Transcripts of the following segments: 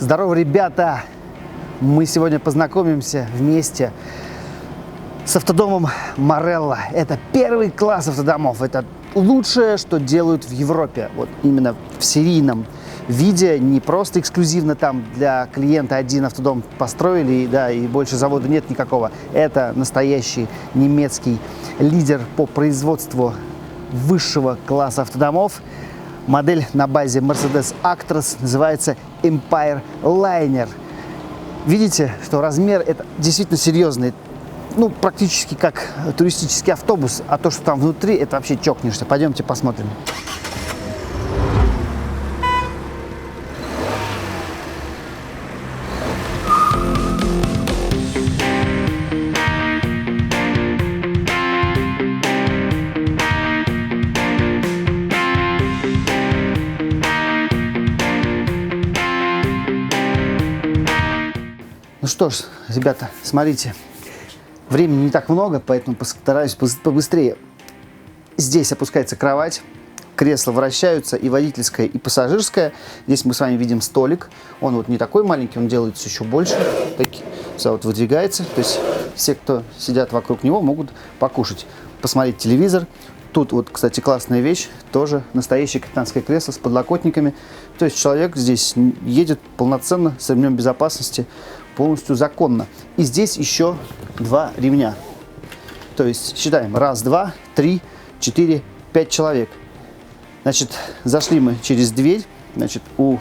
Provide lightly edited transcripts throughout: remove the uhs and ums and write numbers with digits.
Здорово, ребята! Мы сегодня познакомимся вместе с автодомом Marello. Это первый класс автодомов. Это лучшее, что делают в Европе. Вот именно в серийном виде, не просто эксклюзивно там для клиента один автодом построили, да, и больше завода нет никакого. Это настоящий немецкий лидер по производству высшего класса автодомов. Модель на базе Mercedes Actros называется Empire Liner. Видите, что размер это действительно серьезный. Ну, практически как туристический автобус. А то, что там внутри, это вообще чокнешься. Пойдемте посмотрим. Ну что ж, ребята, смотрите, времени не так много, поэтому постараюсь побыстрее. Здесь опускается кровать, кресла вращаются, и водительское, и пассажирское. Здесь мы с вами видим столик. Он вот не такой маленький, он делается еще больше. Все вот выдвигается, то есть все, кто сидят вокруг него, могут покушать, посмотреть телевизор. Тут вот, кстати, классная вещь, тоже настоящее капитанское кресло с подлокотниками. То есть человек здесь едет полноценно, с ремнем безопасности, полностью законно. И здесь еще два ремня. То есть считаем. Раз, два, три, четыре, 5 человек. Значит, зашли мы через дверь. Значит, у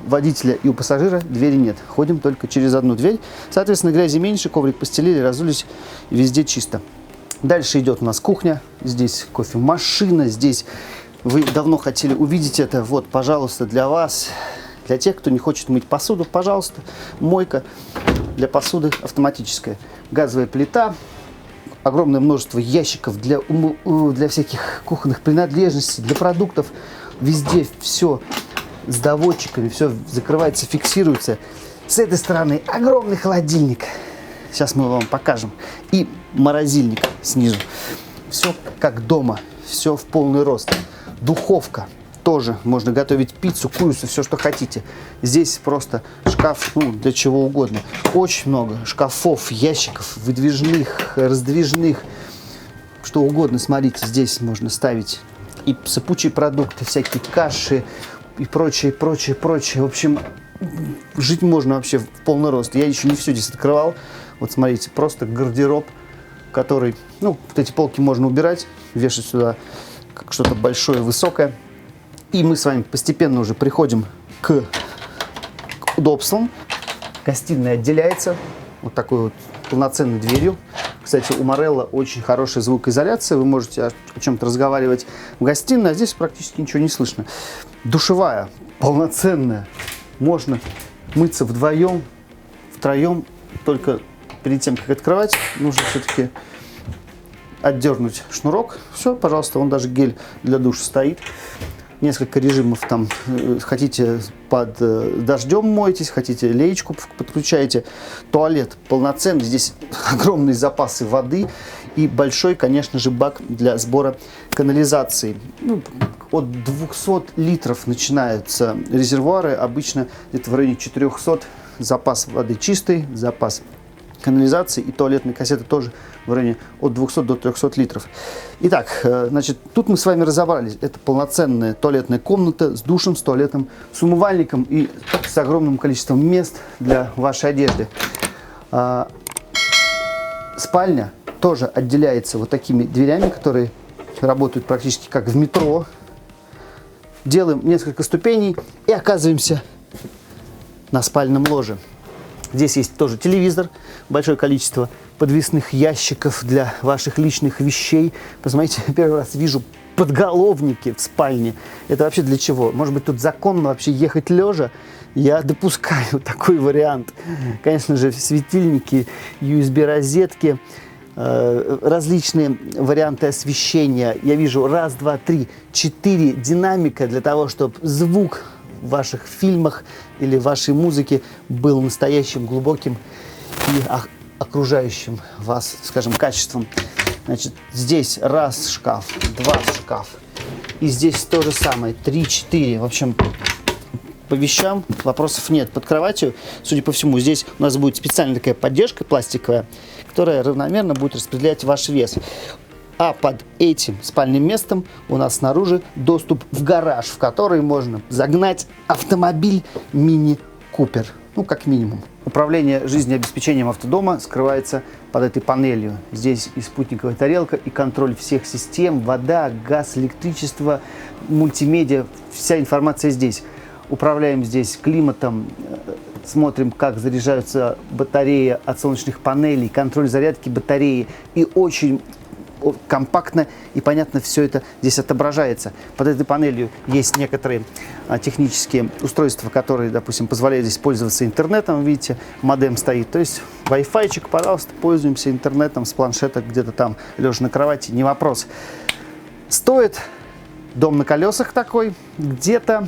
водителя и у пассажира двери нет. Ходим только через одну дверь. Соответственно, грязи меньше, коврик постелили, разулись, везде чисто. Дальше идет у нас кухня. Здесь кофемашина. Здесь вы давно хотели увидеть это. Вот, пожалуйста, для вас. Для тех, кто не хочет мыть посуду, пожалуйста, мойка для посуды автоматическая. Газовая плита, огромное множество ящиков для всяких кухонных принадлежностей, для продуктов. Везде все с доводчиками, все закрывается, фиксируется. С этой стороны огромный холодильник. Сейчас мы вам покажем. И морозильник снизу. Все как дома, все в полный рост. Духовка. Тоже можно готовить пиццу, курицу, все, что хотите. Здесь просто шкаф, ну, для чего угодно. Очень много шкафов, ящиков, выдвижных, раздвижных. Что угодно, смотрите, здесь можно ставить и сыпучие продукты, всякие каши и прочее, прочее, прочее. В общем, жить можно вообще в полный рост. Я еще не все здесь открывал. Вот смотрите, просто гардероб, который, ну, вот эти полки можно убирать, вешать сюда как что-то большое, высокое. И мы с вами постепенно уже приходим к удобствам. Гостиная отделяется вот такой вот полноценной дверью. Кстати, у Marello очень хорошая звукоизоляция. Вы можете о чем-то разговаривать в гостиной, а здесь практически ничего не слышно. Душевая, полноценная. Можно мыться вдвоем, втроем. Только перед тем, как открывать, нужно все-таки отдернуть шнурок. Все, пожалуйста, вон даже гель для душа стоит. Несколько режимов там, хотите под дождем моетесь, хотите леечку подключаете. Туалет полноценный, здесь огромные запасы воды и большой, конечно же, бак для сбора канализации. Ну, от 200 литров начинаются резервуары, обычно где-то в районе 400 запас воды чистой, запас канализации и туалетные кассеты тоже в районе от 200 до 300 литров. Итак, значит, тут мы с вами разобрались. Это полноценная туалетная комната с душем, с туалетом, с умывальником и с огромным количеством мест для вашей одежды. Спальня тоже отделяется вот такими дверями, которые работают практически как в метро. Делаем несколько ступеней и оказываемся на спальном ложе. Здесь есть тоже телевизор, большое количество подвесных ящиков для ваших личных вещей. Посмотрите, первый раз вижу подголовники в спальне. Это вообще для чего? Может быть, тут законно вообще ехать лежа? Я допускаю такой вариант. Конечно же, светильники, USB-розетки, различные варианты освещения. Я вижу раз, два, три, 4 динамика для того, чтобы звук в ваших фильмах или в вашей музыке был настоящим, глубоким и окружающим вас, скажем, качеством. Значит, здесь раз шкаф, два шкаф. И здесь то же самое, 3-4. В общем, по вещам вопросов нет. Под кроватью, судя по всему, здесь у нас будет специальная такая поддержка пластиковая, которая равномерно будет распределять ваш вес. А под этим спальным местом у нас снаружи доступ в гараж, в который можно загнать автомобиль Мини Купер. Ну, как минимум. Управление жизнеобеспечением автодома скрывается под этой панелью. Здесь и спутниковая тарелка, и контроль всех систем, вода, газ, электричество, мультимедиа, вся информация здесь. Управляем здесь климатом, смотрим, как заряжаются батареи от солнечных панелей, контроль зарядки батареи. И очень компактно и понятно все это здесь отображается. Под этой панелью есть некоторые технические устройства, которые, допустим, позволяют здесь пользоваться интернетом. Видите, модем стоит. То есть Wi-Fi-чик, пожалуйста, пользуемся интернетом с планшета где-то там, лежа на кровати, не вопрос. Стоит дом на колесах такой где-то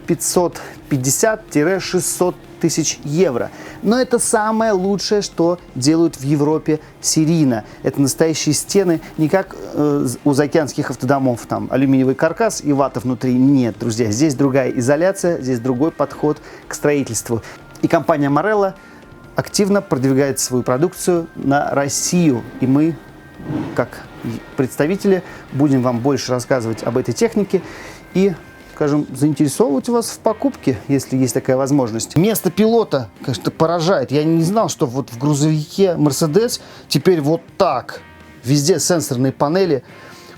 550-600 тысяч евро. Но это самое лучшее, что делают в Европе серийно. Это настоящие стены, не как у заокеанских автодомов, там алюминиевый каркас и вата внутри. Нет, друзья, здесь другая изоляция, здесь другой подход к строительству. И компания Marello активно продвигает свою продукцию на Россию. И мы, как представители, будем вам больше рассказывать об этой технике и, скажем, заинтересовывать вас в покупке, если есть такая возможность. Место пилота, конечно, поражает. Я не знал, что вот в грузовике Mercedes теперь вот так. Везде сенсорные панели,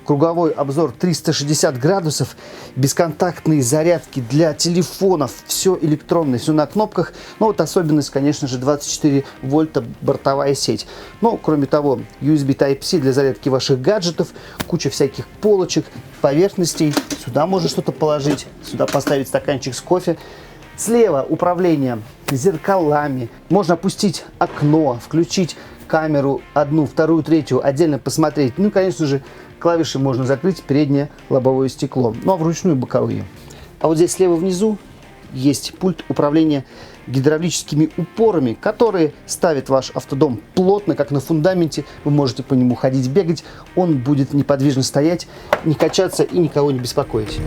круговой обзор 360 градусов, бесконтактные зарядки для телефонов, все электронное, все на кнопках. Но вот особенность, конечно же, 24 вольта бортовая сеть. Но, кроме того, USB Type-C для зарядки ваших гаджетов, куча всяких полочек, поверхностей. Сюда можно что-то положить, сюда поставить стаканчик с кофе. Слева управление зеркалами. Можно опустить окно, включить камеру одну, вторую, третью, отдельно посмотреть. Ну и, конечно же, клавиши можно закрыть, переднее лобовое стекло. Ну а вручную боковые. А вот здесь слева внизу есть пульт управления гидравлическими упорами, которые ставят ваш автодом плотно, как на фундаменте. Вы можете по нему ходить, бегать. Он будет неподвижно стоять, не качаться и никого не беспокоить.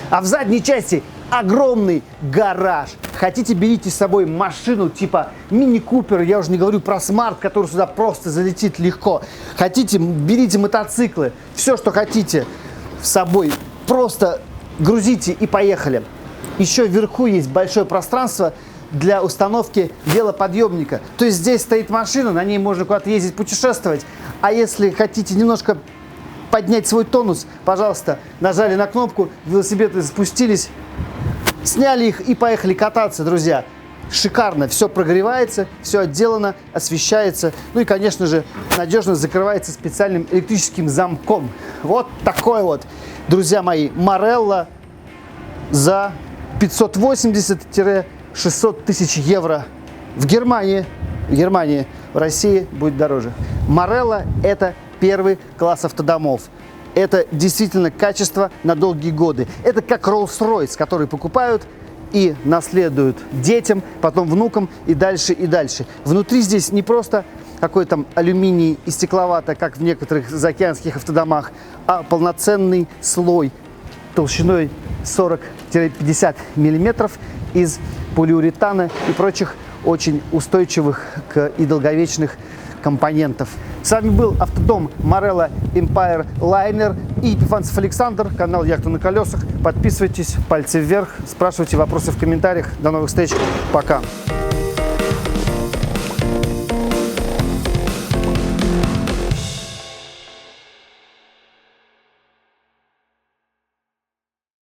А в задней части огромный гараж. Хотите, берите с собой машину типа Мини Купер, я уже не говорю про Смарт, который сюда просто залетит легко. Хотите, берите мотоциклы, все, что хотите с собой, просто грузите и поехали. Еще вверху есть большое пространство для установки велоподъемника. То есть здесь стоит машина, на ней можно куда-то ездить, путешествовать. А если хотите немножко поднять свой тонус, пожалуйста, нажали на кнопку, велосипеды спустились, сняли их и поехали кататься, друзья. Шикарно, все прогревается, все отделано, освещается. Ну и, конечно же, надежно закрывается специальным электрическим замком. Вот такой вот, друзья мои, Marello за 580-600 тысяч евро в Германии. В России будет дороже. Marello – это первый класс автодомов. Это действительно качество на долгие годы. Это как Rolls-Royce, который покупают и наследуют детям, потом внукам и дальше, и дальше. Внутри здесь не просто какой там алюминий и стекловато, как в некоторых заокеанских автодомах, а полноценный слой толщиной 40-50 мм из полиуретана и прочих очень устойчивых и долговечных компонентов. С вами был автодом Marello Empire Liner и Епифанцев Александр, канал Яхта на колесах. Подписывайтесь, пальцы вверх, спрашивайте вопросы в комментариях. До новых встреч, пока!